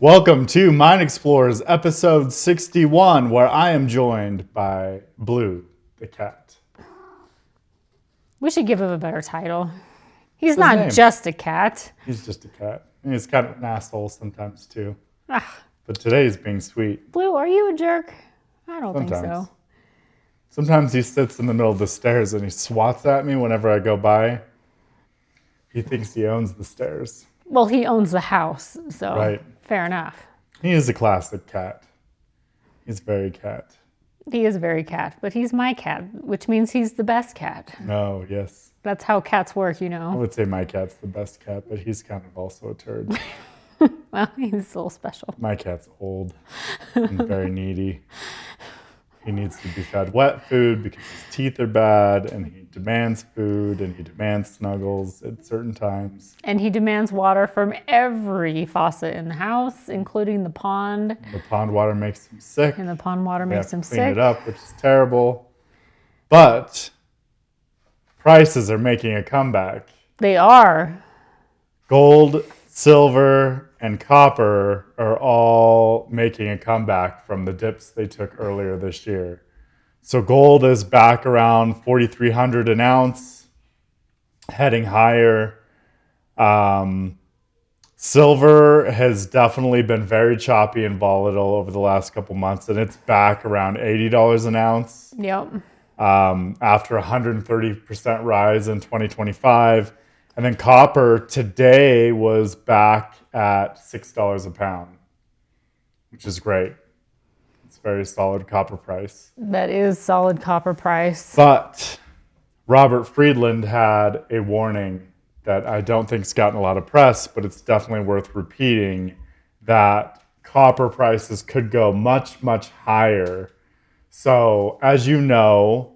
Welcome to Mine Explorers episode 61, where I am joined by Blue, the cat. We should give him a better title. He's What's his not name? just a cat. He's just a cat. And he's kind of an asshole sometimes too. Ah, But today he's being sweet. Blue, are you a jerk? I don't think Sometimes. so. Sometimes he sits in the middle of the stairs and he swats at me whenever I go by. He thinks he owns the stairs. Well, he owns the house, so Right. fair enough. He is a classic cat. He's very cat. He is very cat, but he's my cat, which means he's the best cat. No, yes. That's how cats work, you I know. would say my cat's the best cat, but he's kind of also a turd. Well, he's a little special. My cat's old and very needy. He needs to be fed wet food because his teeth are bad, and he demands food and he demands snuggles at certain times. And he demands water from every faucet in the house, including the pond. The pond water makes him sick. And the pond water We have makes to him clean sick. it up, which is terrible. But prices are making a comeback. They are. Gold, silver, and copper are all making a comeback from the dips they took earlier this year. So gold is back around 4,300 an ounce, heading higher. Silver has definitely been very choppy and volatile over the last couple months, and it's back around $80 an ounce Yep. after a 130% rise in 2025. And then copper today was back at $6 a pound, which is great. It's a very solid copper price. That is solid copper price. But Robert Friedland had a warning that I don't think's gotten a lot of press, but it's definitely worth repeating, that copper prices could go much, much higher. So as you know,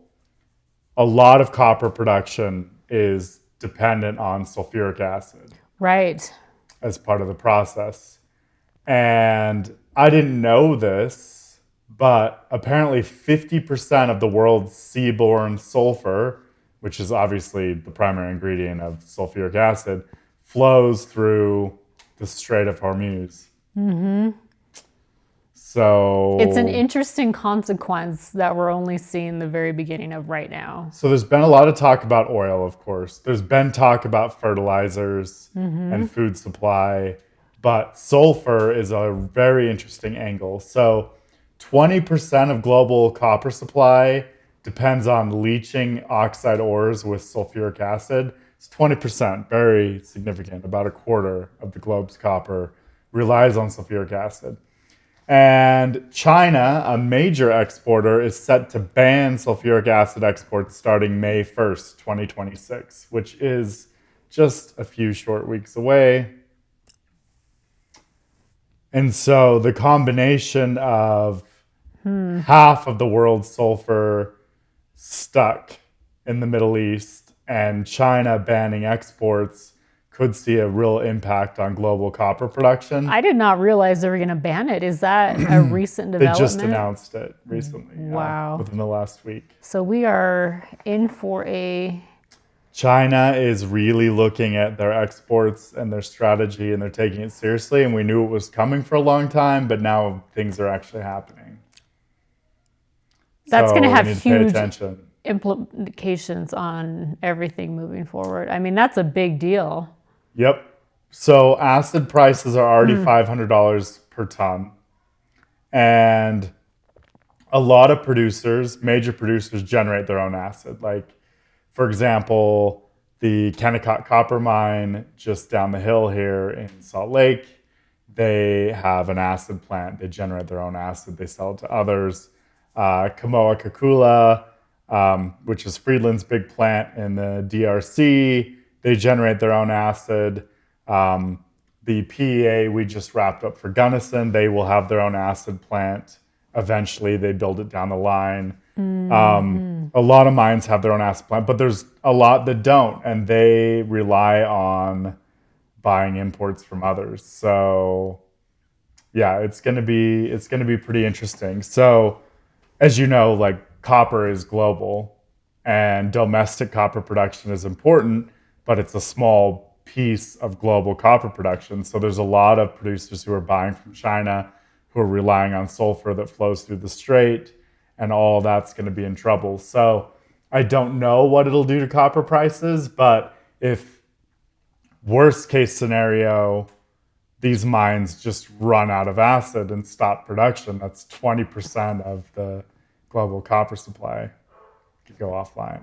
a lot of copper production is dependent on sulfuric acid Right. as part of the process. And I didn't know this, but apparently 50% of the world's seaborne sulfur, which is obviously the primary ingredient of sulfuric acid, flows through the Strait of Hormuz. Mm-hmm. So It's an interesting consequence that we're only seeing the very beginning of right now. So there's been a lot of talk about oil, of course. There's been talk about fertilizers and food supply, but sulfur is a very interesting angle. So 20% of global copper supply depends on leaching oxide ores with sulfuric acid. It's 20%, very significant. About a quarter of the globe's copper relies on sulfuric acid. And China, a major exporter, is set to ban sulfuric acid exports starting May 1st, 2026, which is just a few short weeks away. And so the combination of half of the world's sulfur stuck in the Middle East and China banning exports could see a real impact on global copper production. I did not realize they were going to ban it. Is that a recent They development? just announced it recently. Wow. Within the last week. So we are in for a... China is really looking at their exports and their strategy, and they're taking it seriously. And we knew it was coming for a long time, but now things are actually happening. That's going to we have need pay huge attention. implications on everything moving forward. I mean, that's a big deal. Yep. So acid prices are already $500 per ton. And a lot of producers, major producers, generate their own acid. Like, for example, the Kennecott copper mine just down the hill here in Salt Lake, they have an acid plant. They generate their own acid. They sell it to others. Kamoa-Kakula, which is Friedland's big plant in the DRC, they generate their own acid. The PEA we just wrapped up for Gunnison, they will have their own acid plant. Eventually, they build it down the line. A lot of mines have their own acid plant, but there's a lot that don't, and they rely on buying imports from others. So, yeah, it's gonna be pretty interesting. So, as you know, like copper is global, and domestic copper production is important, but it's a small piece of global copper production. So there's a lot of producers who are buying from China, who are relying on sulfur that flows through the strait, and all that's going to be in trouble. So I don't know what it'll do to copper prices, but if worst case scenario, these mines just run out of acid and stop production, that's 20% of the global copper supply could go offline,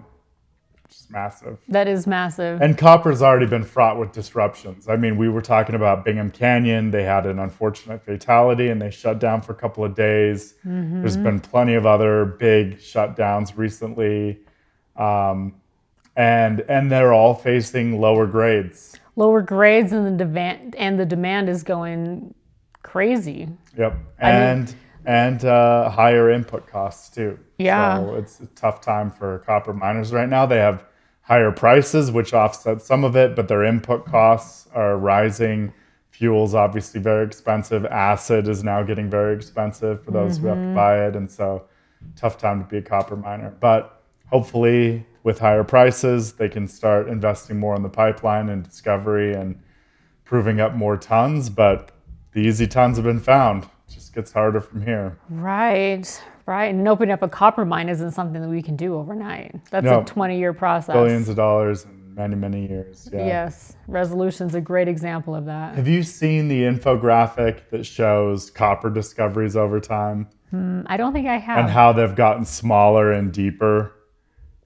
which is massive. That is massive. And copper's already been fraught with disruptions. I mean, we were talking about Bingham Canyon. They had an unfortunate fatality and they shut down for a couple of days. There's been plenty of other big shutdowns recently. And they're all facing lower grades. Lower grades and the demand is going crazy. Yep. And higher input costs too. Yeah. So it's a tough time for copper miners right now. They have higher prices, which offset some of it, but their input costs are rising. Fuel's obviously very expensive. Acid is now getting very expensive for those who have to buy it. And so tough time to be a copper miner. But hopefully with higher prices, they can start investing more in the pipeline and discovery and proving up more tons. But the easy tons have been found. It just gets harder from here. Right. And opening up a copper mine isn't something that we can do overnight. That's a 20-year process. Billions of dollars in many, many years. Yeah. Yes. Resolution's a great example of that. Have you seen the infographic that shows copper discoveries over time? I don't think I have. And how they've gotten smaller and deeper?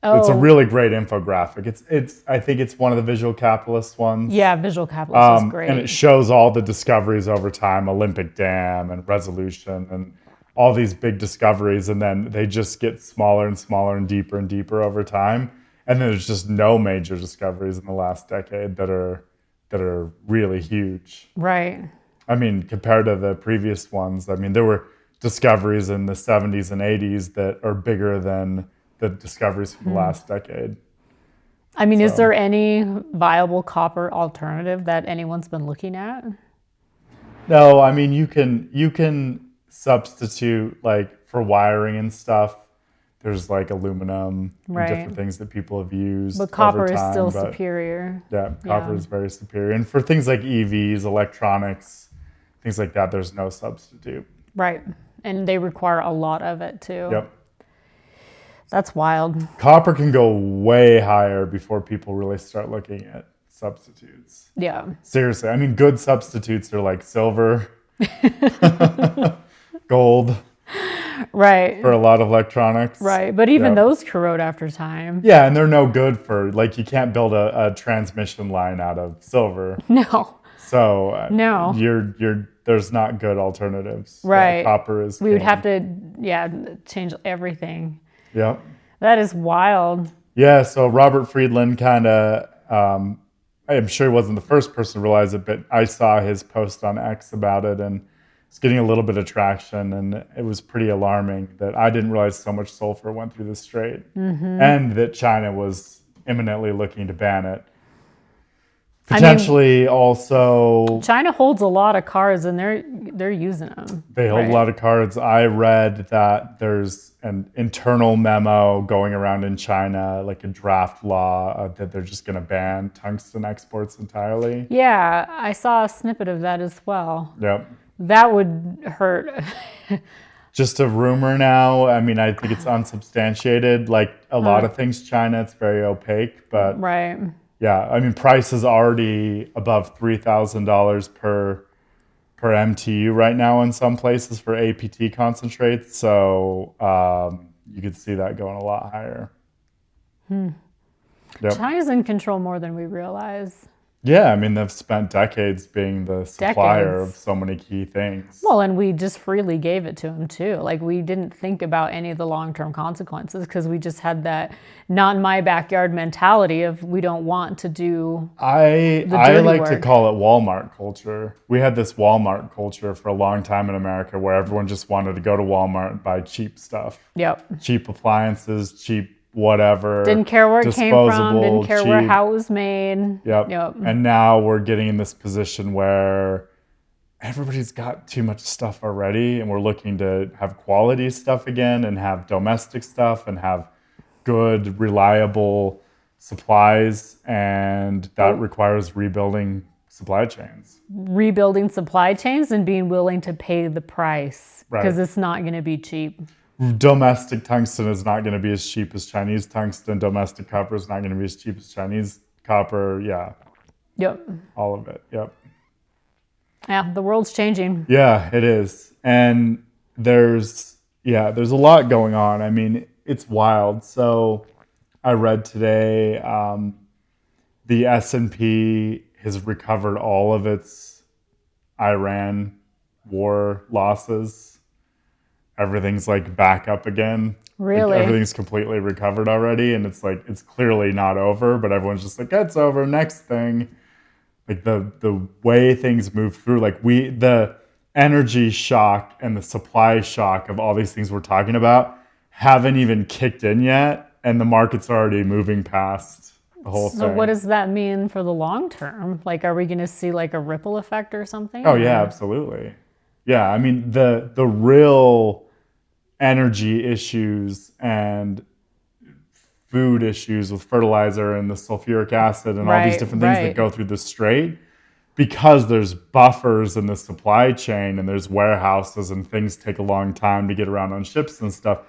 Oh. It's a really great infographic. I think it's one of the Visual Capitalist ones. Yeah, Visual Capitalist is great. And it shows all the discoveries over time, Olympic Dam and Resolution and all these big discoveries. And then they just get smaller and smaller and deeper over time. And then there's just no major discoveries in the last decade that are really huge. Right. I mean, compared to the previous ones, I mean, there were discoveries in the 70s and 80s that are bigger than the discoveries from the last decade. I mean, is there any viable copper alternative that anyone's been looking at? No, I mean, you can substitute, like, for wiring and stuff. There's like aluminum and different things that people have used. But copper over time, is still superior. Yeah, copper is very superior. And for things like EVs, electronics, things like that, there's no substitute. Right. And they require a lot of it too. Yep. That's wild. Copper can go way higher before people really start looking at substitutes. Yeah. Seriously. I mean, good substitutes are like silver, gold. Right. For a lot of electronics. Right. But even those corrode after time. Yeah, and they're no good for, like, you can't build a transmission line out of silver. No. So no. There's not good alternatives. Right. Yeah, copper is We would have to, change everything. Yep. That is wild. Yeah, so Robert Friedland kind of, I'm sure he wasn't the first person to realize it, but I saw his post on X about it, and it's getting a little bit of traction, and it was pretty alarming that I didn't realize so much sulfur went through the strait, and that China was imminently looking to ban it. Potentially, also, China holds a lot of cards, and they're using them. They hold a lot of cards. I read that there's an internal memo going around in China, like a draft law, that they're just going to ban tungsten exports entirely. Yeah, I saw a snippet of that as well. Yep. That would hurt. Just a rumor now. I mean, I think it's unsubstantiated. Like a lot of things, China, it's very opaque. But right. Yeah, I mean, price is already above $3,000 per MTU right now in some places for APT concentrates. So you could see that going a lot higher. Yep. China's in control more than we realize. Yeah, I mean, they've spent decades being the supplier of so many key things. Well, and we just freely gave it to them too. Like, we didn't think about any of the long-term consequences because we just had that not in my backyard mentality of we don't want to do I like work. To call it Walmart culture. We had this Walmart culture for a long time in America where everyone just wanted to go to Walmart and buy cheap stuff. Yep. Cheap appliances, cheap whatever. Didn't care where it came from, didn't care how it was made. Yep. And now we're getting in this position where everybody's got too much stuff already, and we're looking to have quality stuff again and have domestic stuff and have good, reliable supplies, and that requires rebuilding supply chains. Rebuilding supply chains and being willing to pay the price because Right. it's not going to be cheap. Domestic tungsten is not going to be as cheap as Chinese tungsten. Domestic copper is not going to be as cheap as Chinese copper. Yeah, Yep. all of it. Yep. Yeah, the world's changing. Yeah, it is. And there's a lot going on. I mean, it's wild. So I read today the S&P has recovered all of its Iran war losses. Everything's like back up again. Really? Like everything's completely recovered already, and it's like it's clearly not over, but everyone's just like, it's over, next thing. Like the way things move through, like the energy shock and the supply shock of all these things we're talking about haven't even kicked in yet, and the market's already moving past the whole thing. So what does that mean for the long term? Like, are we going to see like a ripple effect or something? Oh yeah, absolutely. Yeah, I mean the real energy issues and food issues with fertilizer and the sulfuric acid and all these different things that go through the strait, because there's buffers in the supply chain and there's warehouses and things take a long time to get around on ships and stuff.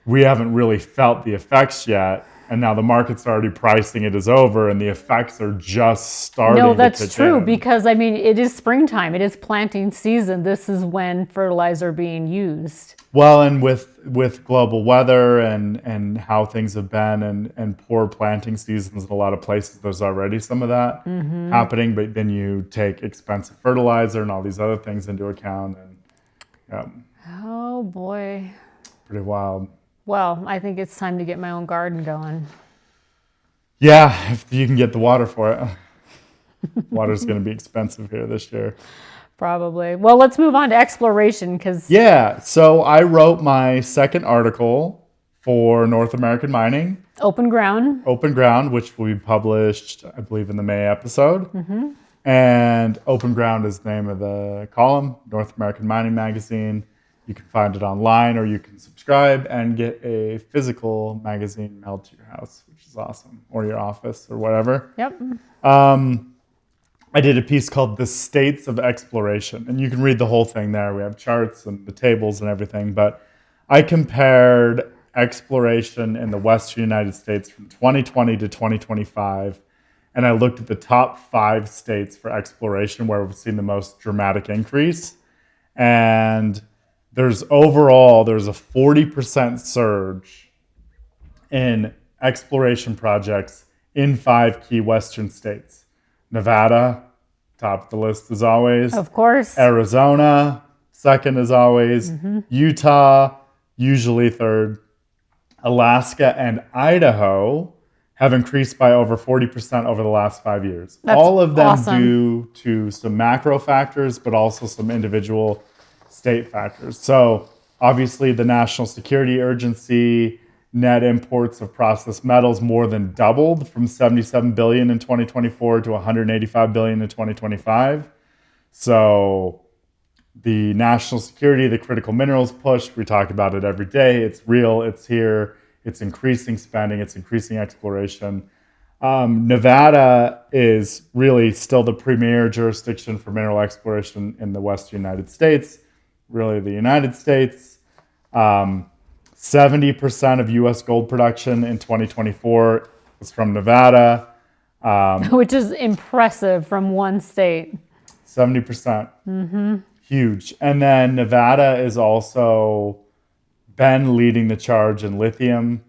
We haven't really felt the effects yet. And now the market's already pricing it as over, and the effects are just starting. No, that's to kick true, in. because I mean, it is springtime. It is planting season. This is when fertilizer being used. Well, and with global weather and how things have been and poor planting seasons in a lot of places, there's already some of that happening. But then you take expensive fertilizer and all these other things into account, and yeah, Oh boy. pretty wild. Well, I think it's time to get my own garden going. Yeah, if you can get the water for it. Water's going to be expensive here this year. Probably. Well, let's move on to exploration because Yeah, so I wrote my second article for North American Mining, open ground. Open Ground, which will be published, I believe, in the May episode. And Open Ground is the name of the column, North American Mining Magazine. You can find it online, or you can subscribe and get a physical magazine mailed to your house, which is awesome, or your office, or whatever. Yep. I did a piece called The States of Exploration, and you can read the whole thing there. We have charts and the tables and everything, but I compared exploration in the Western United States from 2020 to 2025, and I looked at the top 5 states for exploration where we've seen the most dramatic increase. And there's a 40% surge in exploration projects in 5 key Western states. Nevada, top of the list as always. Of course. Arizona, second as always. Utah, usually third. Alaska and Idaho have increased by over 40% over the last 5 years. That's all of them awesome. due to some macro factors, but also some individual state factors. So obviously the national security urgency, net imports of processed metals more than doubled from 77 billion in 2024 to 185 billion in 2025. So the national security, the critical minerals push, we talk about it every day. It's real, it's here, it's increasing spending, it's increasing exploration. Nevada is really still the premier jurisdiction for mineral exploration in the Western United States, really the United States. 70% of U.S. gold production in 2024 was from Nevada. Which is impressive from one state. 70%. Huge. And then Nevada is also been leading the charge in lithium.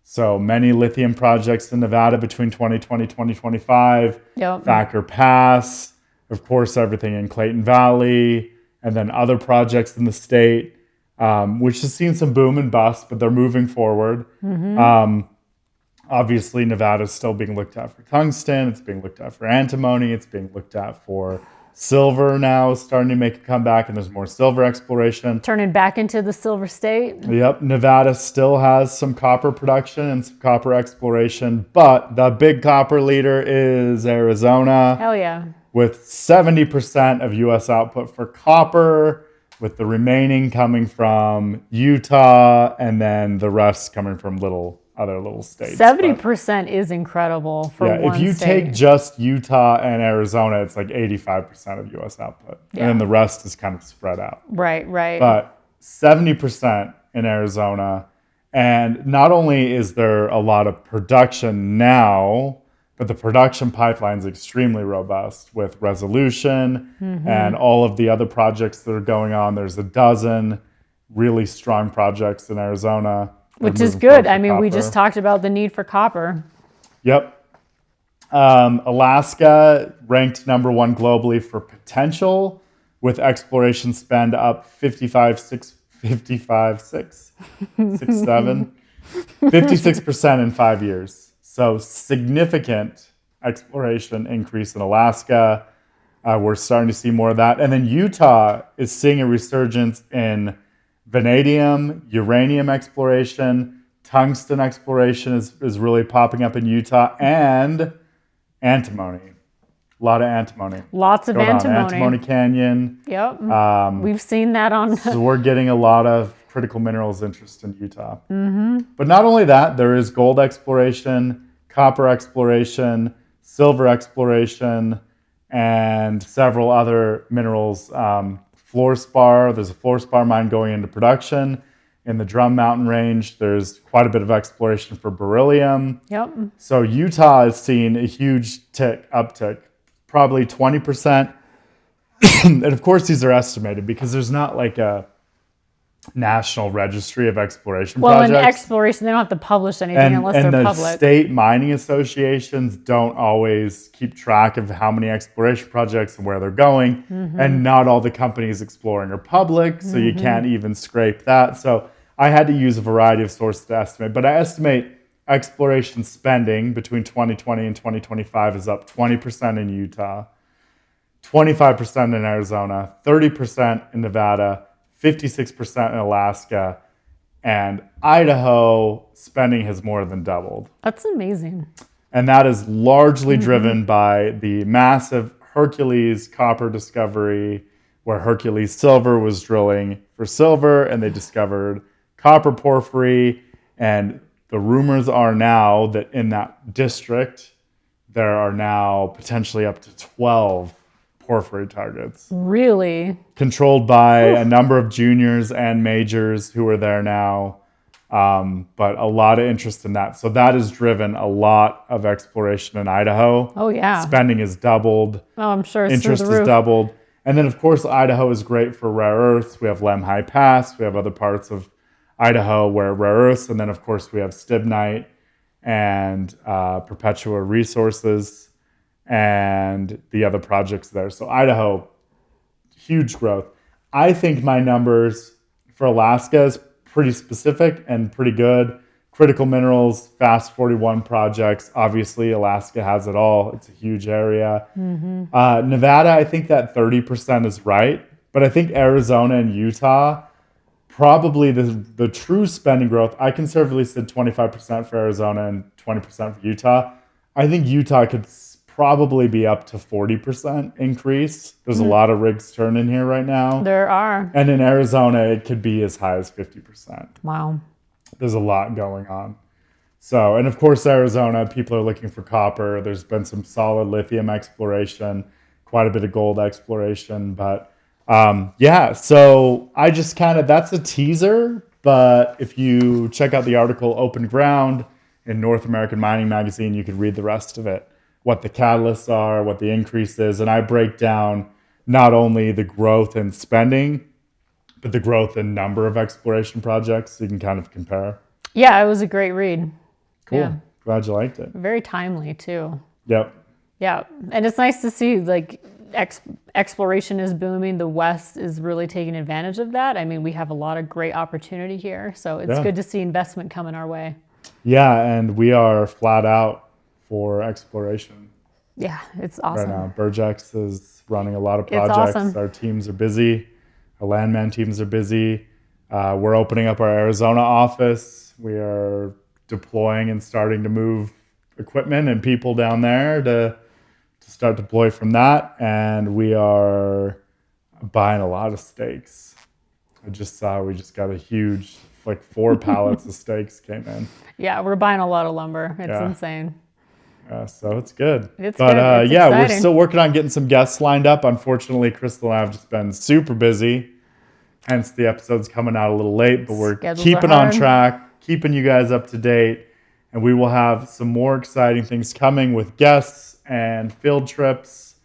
So many lithium projects in Nevada between 2020 and 2025. Yep. Thacker Pass, of course, everything in Clayton Valley, and then other projects in the state, which has seen some boom and bust, but they're moving forward. Obviously, Nevada is still being looked at for tungsten. It's being looked at for antimony. It's being looked at for silver now, starting to make a comeback, and there's more silver exploration. Turning back into the silver state. Yep, Nevada still has some copper production and some copper exploration, but the big copper leader is Arizona. Hell yeah. With 70% of U.S. output for copper, with the remaining coming from Utah, and then the rest coming from little other little states. 70% is incredible for one if you state. take just Utah and Arizona, it's like 85% of U.S. output. And then the rest is kind of spread out. Right. But 70% in Arizona. And not only is there a lot of production now, but the production pipeline is extremely robust with Resolution and all of the other projects that are going on. There's a dozen really strong projects in Arizona. Which is good. I mean, we just talked about the need for copper. Yep. Alaska ranked number 1 globally for potential, with exploration spend up 56% in 5 years. So significant exploration increase in Alaska. We're starting to see more of that. And then Utah is seeing a resurgence in vanadium, uranium exploration, tungsten exploration is really popping up in Utah, and antimony. A lot of antimony. Lots of antimony. Antimony Canyon. Yep. We've seen that on. So we're getting a lot of critical minerals interest in Utah. But not only that, there is gold exploration, copper exploration, silver exploration, and several other minerals. Fluorspar, there's a fluorspar mine going into production. In the Drum Mountain Range, there's quite a bit of exploration for beryllium. Yep. So Utah has seen a huge uptick, probably 20%. And of course, these are estimated because there's not like a national registry of exploration projects. Well, in exploration, they don't have to publish anything unless they're public. And the state mining associations don't always keep track of how many exploration projects and where they're going. And not all the companies exploring are public, so you can't even scrape that. So I had to use a variety of sources to estimate. But I estimate exploration spending between 2020 and 2025 is up 20% in Utah, 25% in Arizona, 30% in Nevada, 56% in Alaska, and Idaho spending has more than doubled. That's amazing. And that is largely driven by the massive Hercules copper discovery, where Hercules Silver was drilling for silver, and they discovered copper porphyry. And the rumors are now that in that district, there are now potentially up to 12 porphyry targets. Really? Controlled by a number of juniors and majors who are there now. But a lot of interest in that. So that has driven a lot of exploration in Idaho. Oh, yeah. Spending is doubled. Oh, I'm sure it's Interest through the roof. is doubled. And then, of course, Idaho is great for rare earths. We have Lemhi Pass. We have other parts of Idaho where rare earths. And then, of course, we have stibnite and Perpetua Resources and the other projects there. So Idaho, huge growth. I think my numbers for Alaska is pretty specific and pretty good. Critical minerals, Fast 41 projects. Obviously, Alaska has it all. It's a huge area. Nevada, I think that 30% is right. But I think Arizona and Utah, probably the true spending growth, I conservatively said 25% for Arizona and 20% for Utah. I think Utah could probably be up to 40% increase. There's a lot of rigs turning here right now. There are. And in Arizona, it could be as high as 50%. Wow. There's a lot going on. So, and of course, Arizona, people are looking for copper. There's been some solid lithium exploration, quite a bit of gold exploration. But so I just that's a teaser. But if you check out the article Open Ground in North American Mining Magazine, you could read the rest of it, what the catalysts are, what the increase is. And I break down not only the growth in spending, but the growth in number of exploration projects, so you can kind of compare. Yeah, it was a great read. Cool. Yeah. Glad you liked it. Very timely, too. Yep. Yeah. And it's nice to see, exploration is booming. The West is really taking advantage of that. I mean, we have a lot of great opportunity here. So it's good to see investment coming our way. Yeah, and we are flat out for exploration. Yeah, it's awesome. Right now, Burgex is running a lot of projects. It's awesome. Our teams are busy. Our landman teams are busy. We're opening up our Arizona office. We are deploying and starting to move equipment and people down there to start deploy from that. And we are buying a lot of stakes. I just saw we just got a huge like 4 pallets of steaks came in. Yeah, we're buying a lot of lumber. It's insane. So it's good. It's but good. It's yeah, exciting. we're still working on getting some guests lined up. Unfortunately, Crystal and I have just been super busy. Hence the episode's coming out a little late, but we're Schedules keeping are on hard. track, keeping you guys up to date. And we will have some more exciting things coming with guests and field trips.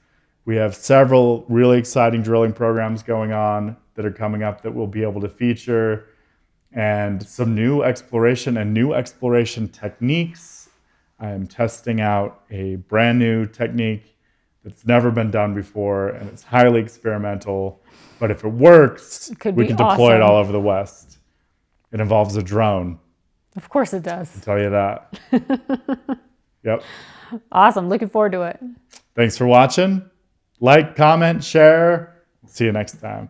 We have several really exciting drilling programs going on that are coming up that we'll be able to feature, and some new exploration and new exploration techniques. I am testing out a brand new technique that's never been done before, and it's highly experimental. But if it works, we can deploy it all over the West. It involves a drone. Of course it does. I'll tell you that. Yep. Awesome. Looking forward to it. Thanks for watching. Like, comment, share. See you next time.